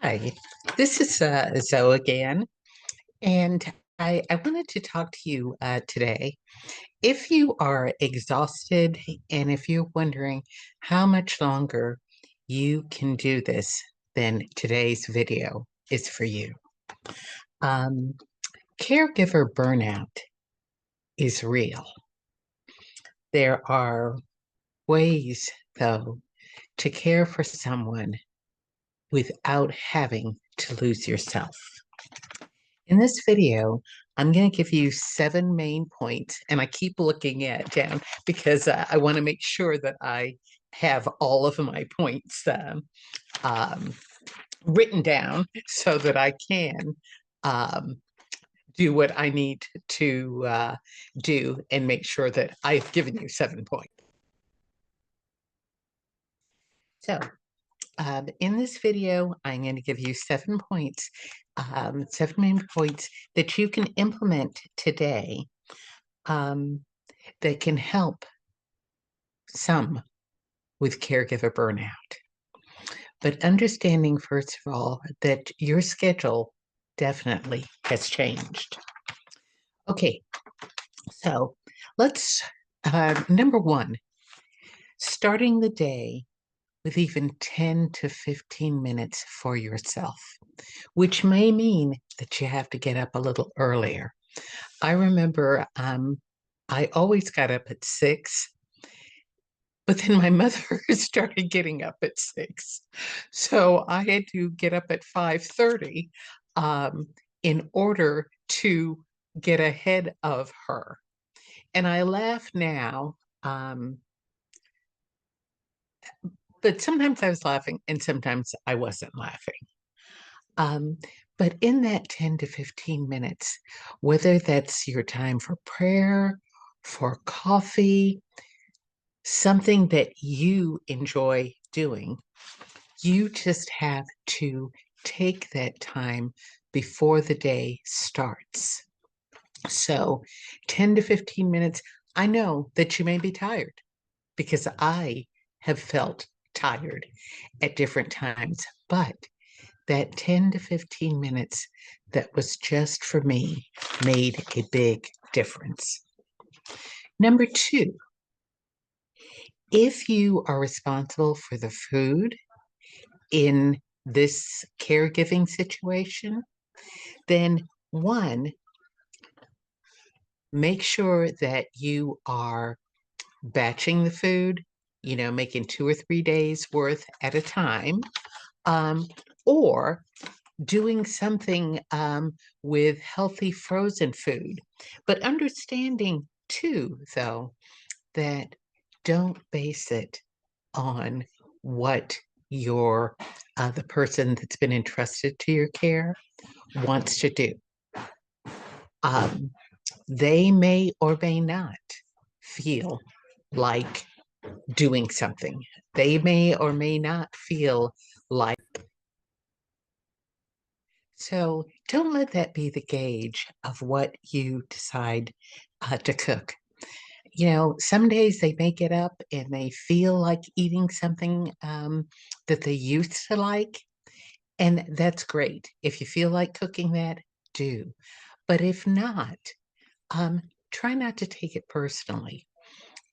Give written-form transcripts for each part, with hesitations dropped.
Hi, this is Zoe again, and I wanted to talk to you today. If you are exhausted and if you're wondering how much longer you can do this, then today's video is for you. Um, Caregiver burnout is real. There are ways, though, to care for someone without having to lose yourself. In this video, I'm going to give you 7 main points, and I keep looking at down because I want to make sure that I have all of my points um, written down so that I can um, do what I need to do and make sure that I've given you 7 points. So, in this video, I'm going to give you 7 points, 7 main points that you can implement today um, that can help some with caregiver burnout. But understanding, first of all, that your schedule definitely has changed. Okay, so let's, number one, starting the day with even 10 to 15 minutes for yourself, which may mean that you have to get up a little earlier. I remember I always got up at 6. But then my mother started getting up at 6. So I had to get up at 5:30 um, in order to get ahead of her. And I laugh now, but sometimes I was laughing and sometimes I wasn't laughing. Um, but in that 10 to 15 minutes, whether that's your time for prayer, for coffee, something that you enjoy doing, you just have to take that time before the day starts. So, 10 to 15 minutes. I know that you may be tired because I have felt tired at different times, but that 10 to 15 minutes that was just for me made a big difference. Number two, if you are responsible for the food in this caregiving situation, then one, make sure that you are batching the food, making 2 or 3 days worth at a time, um, or doing something with healthy frozen food. But understanding too, though, that don't base it on what your the person that's been entrusted to your care wants to do. Um, they may or may not feel like doing something. They may or may not feel like. So don't let that be the gauge of what you decide to cook. Some days they may get up and they feel like eating something that they used to like, and that's great. If you feel like cooking that, do. But if not, um, try not to take it personally.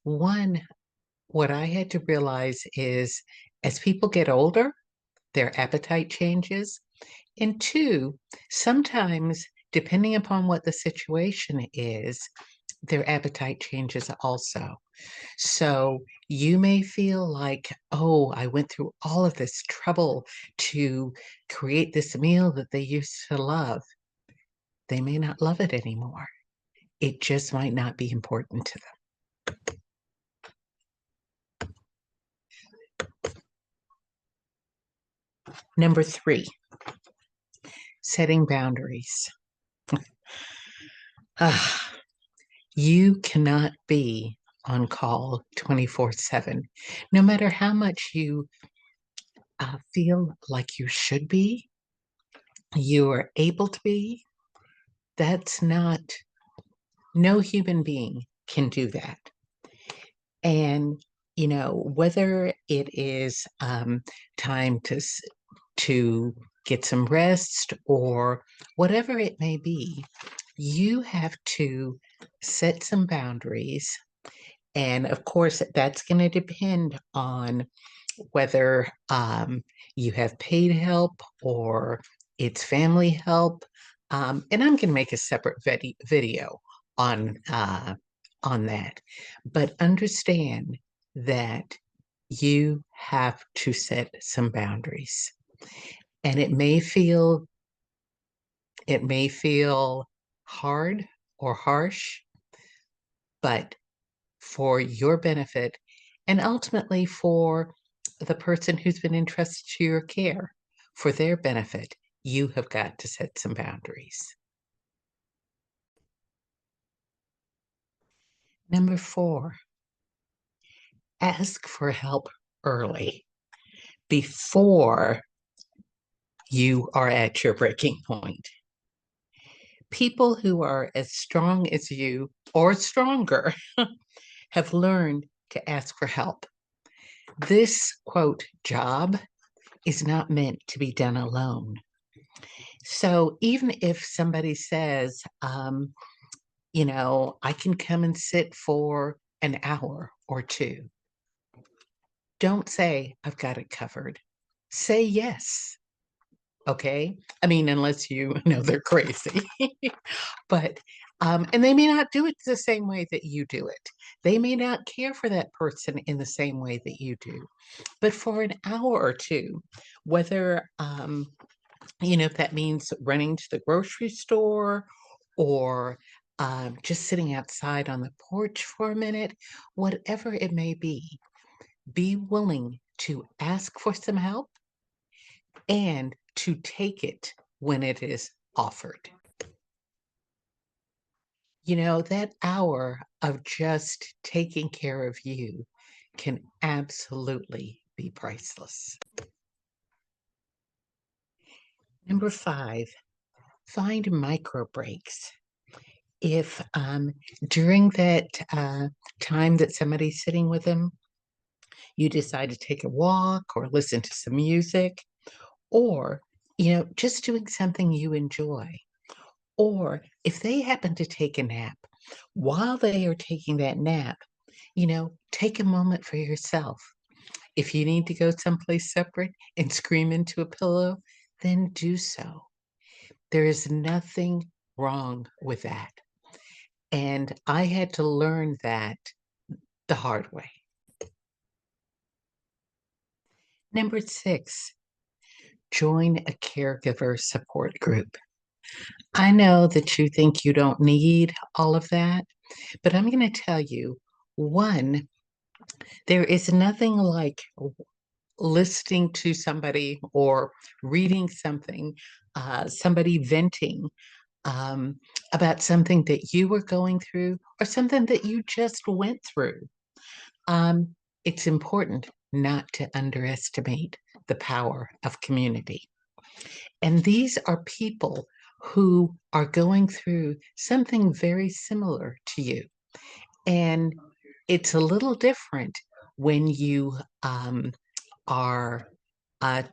One, what I had to realize is as people get older, their appetite changes. And two, sometimes, depending upon what the situation is, their appetite changes also. So you may feel like, oh, I went through all of this trouble to create this meal that they used to love. They may not love it anymore. It just might not be important to them. Number three, setting boundaries. You cannot be on call 24/7. No matter how much you feel like you should be, you are able to be. That's not, no human being can do that. And, whether it is time to get some rest, or whatever it may be, you have to set some boundaries. And of course, that's going to depend on whether you have paid help or it's family help. And I'm going to make a separate video on that. But understand that you have to set some boundaries. And it may feel hard or harsh, but for your benefit and ultimately for the person who's been entrusted to your care, for their benefit, you have got to set some boundaries. Number 4, ask for help early before you are at your breaking point. People who are as strong as you or stronger have learned to ask for help. This, quote, job is not meant to be done alone. So even if somebody says, I can come and sit for an hour or two, don't say, I've got it covered. Say yes. Okay. I mean, unless you know they're crazy. But, and they may not do it the same way that you do it. They may not care for that person in the same way that you do. But for an hour or two, whether, if that means running to the grocery store or just sitting outside on the porch for a minute, whatever it may be willing to ask for some help and to take it when it is offered. That hour of just taking care of you can absolutely be priceless. Number 5, find micro breaks. If during that time that somebody's sitting with them, you decide to take a walk or listen to some music, or, just doing something you enjoy. Or if they happen to take a nap, while they are taking that nap, take a moment for yourself. If you need to go someplace separate and scream into a pillow, then do so. There is nothing wrong with that. And I had to learn that the hard way. Number 6, join a caregiver support group. I know that you think you don't need all of that, but I'm going to tell you, one, there is nothing like listening to somebody or reading something, somebody venting um, about something that you were going through or something that you just went through. It's important not to underestimate the power of community. And these are people who are going through something very similar to you. And it's a little different when you are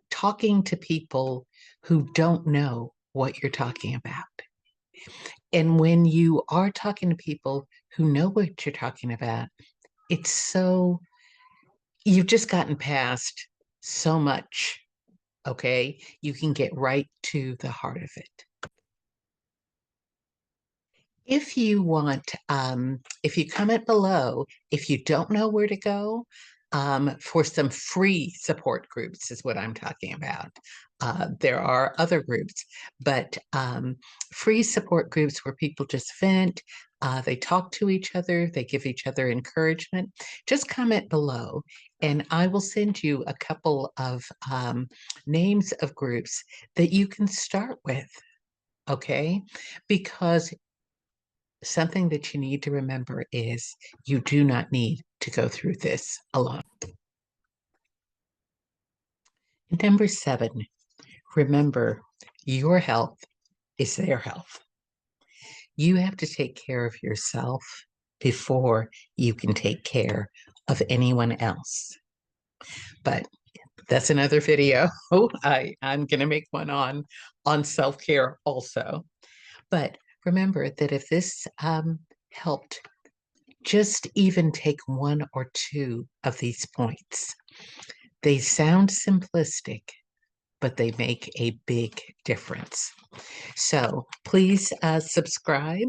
talking to people who don't know what you're talking about. And when you are talking to people who know what you're talking about, you've just gotten past so much. Okay, you can get right to the heart of it. If you want, if you comment below, if you don't know where to go, for some free support groups is what I'm talking about. There are other groups, but free support groups where people just vent, they talk to each other, they give each other encouragement. Just comment below, and I will send you a couple of names of groups that you can start with, okay? Because something that you need to remember is you do not need to go through this alone. Number 7, remember your health is their health. You have to take care of yourself before you can take care of anyone else. But That's another video. Oh, I'm going to make one on self-care also. But remember that if this helped, just even take one or two of these points. They sound simplistic, but they make a big difference. So please subscribe.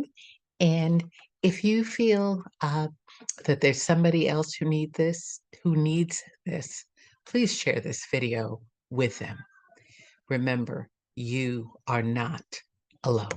And if you feel that there's somebody else who needs this, please share this video with them. Remember, you are not alone.